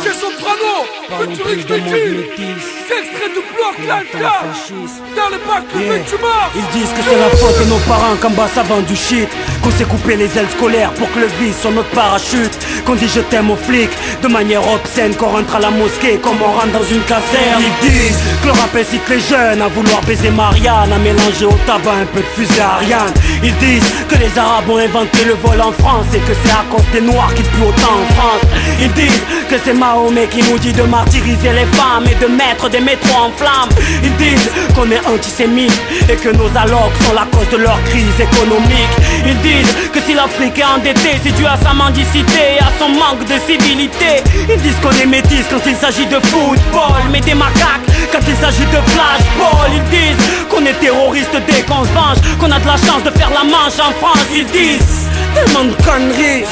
C'est Soprano, Future XBT. C'est extrait du bloc Live dans le bac de Vêtements. Ils disent que c'est la faute de nos parents qu'en bas ça vend du shit, qu'on s'est coupé les ailes scolaires pour que le vice soit notre parachute, qu'on dit je t'aime aux flics de manière obscène, qu'on rentre à la mosquée comme on rentre dans une caserne. Ils disent que le rap incite les jeunes à vouloir baiser Marianne, à mélanger au tabac un peu de fusée Ariane. Ils disent que les Arabes ont inventé le vol en France et que c'est à cause des Noirs qu'il pue autant en France. Ils disent que c'est Mahomet qui nous dit de martyriser les femmes et de mettre des métros en flammes. Ils disent qu'on est antisémites et que nos allocs sont la cause de leur crise économique. Ils disent que si l'Afrique est endettée, c'est dû à sa mendicité et à son manque de civilité. Ils disent qu'on est métis quand il s'agit de football, mais des macaques quand il s'agit de flashball. Ils disent qu'on est terroriste dès qu'on se venge, qu'on a de la chance de faire la manche en France. Ils disent tellement de conneries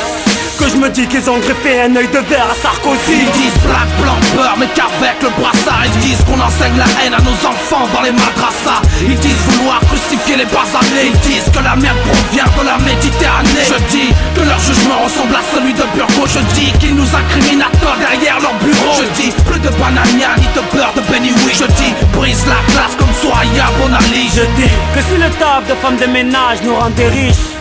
que je me dis qu'ils ont greffé un œil de verre à Sarkozy. Ils disent black, blanc, beurre, mais qu'avec le brassard. Ils disent qu'on enseigne la haine à nos enfants dans les madrassas. Ils disent vouloir crucifier les basanés. Ils disent que la merde provient de la Méditerranée. Je dis que leur jugement ressemble à celui de Burgo. Je dis qu'ils nous incriminent à tort derrière leur bureau. Je dis plus de banania ni de beurre de Benny Oui. Je dis brise la glace comme Soya Bonali. Je dis que si le taf de femme de ménage nous rendait riches,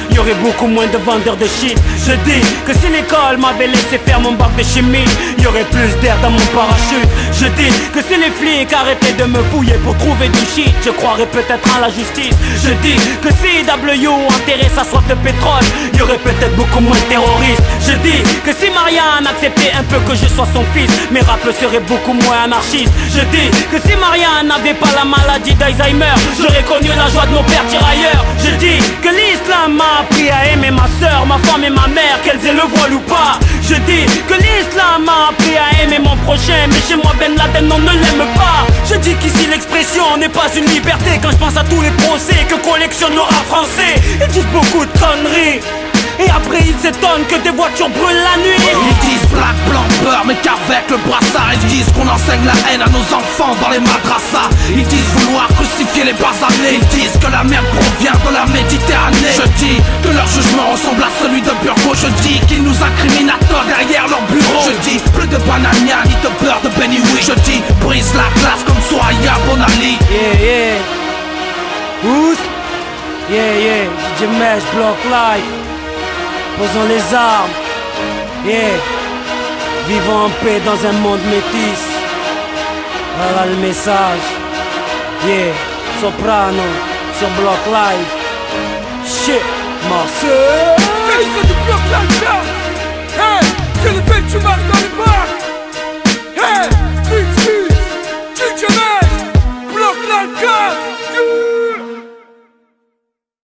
il y aurait beaucoup moins de vendeurs de shit. Je dis que si l'école m'avait laissé faire mon bac de chimie, il y aurait plus d'air dans mon parachute. Je dis que si les flics arrêtaient de me fouiller pour trouver du shit, je croirais peut-être en la justice. Je dis que si W enterrait sa soif de pétrole, il y aurait peut-être beaucoup moins de terroristes. Je dis que si Marianne acceptait un peu que je sois son fils, mes rappeurs seraient beaucoup moins anarchistes. Je dis que si Marianne n'avait pas la maladie d'Alzheimer, j'aurais connu la joie de mon père tirailleur. Je dis que l'islam m'a appris à aimer ma soeur, ma femme et ma mère, qu'elles aient le voile ou pas. Je dis que l'islam m'a appris à aimer mon prochain, mais chez moi Ben Laden on ne l'aime pas. Je dis qu'ici l'expression n'est pas une liberté quand je pense à tous les procès que collectionne le rap français. Ils disent beaucoup de conneries et après ils s'étonnent que des voitures brûlent la nuit. Ils disent black, blanc, beurre, mais qu'avec le brassard. Ils disent qu'on enseigne la haine à nos enfants dans les madrassas. Ils disent vouloir crucifier les basanés. Ils disent que la merde provient de la Méditerranée. Je dis que leur jugement ressemble à celui de Burgo. Je dis qu'ils nous incriminent à tort derrière leur bureau. Je dis plus de banania ni de beurre de Benny Oui. Je dis brise la glace comme Soya Bonali. Yeah, Who's? Yeah, DJ Mesh, Block Live. Posons les armes. Vivons en paix dans un monde métis. Voilà le message. Soprano sur Block Live. Shit, Marseille.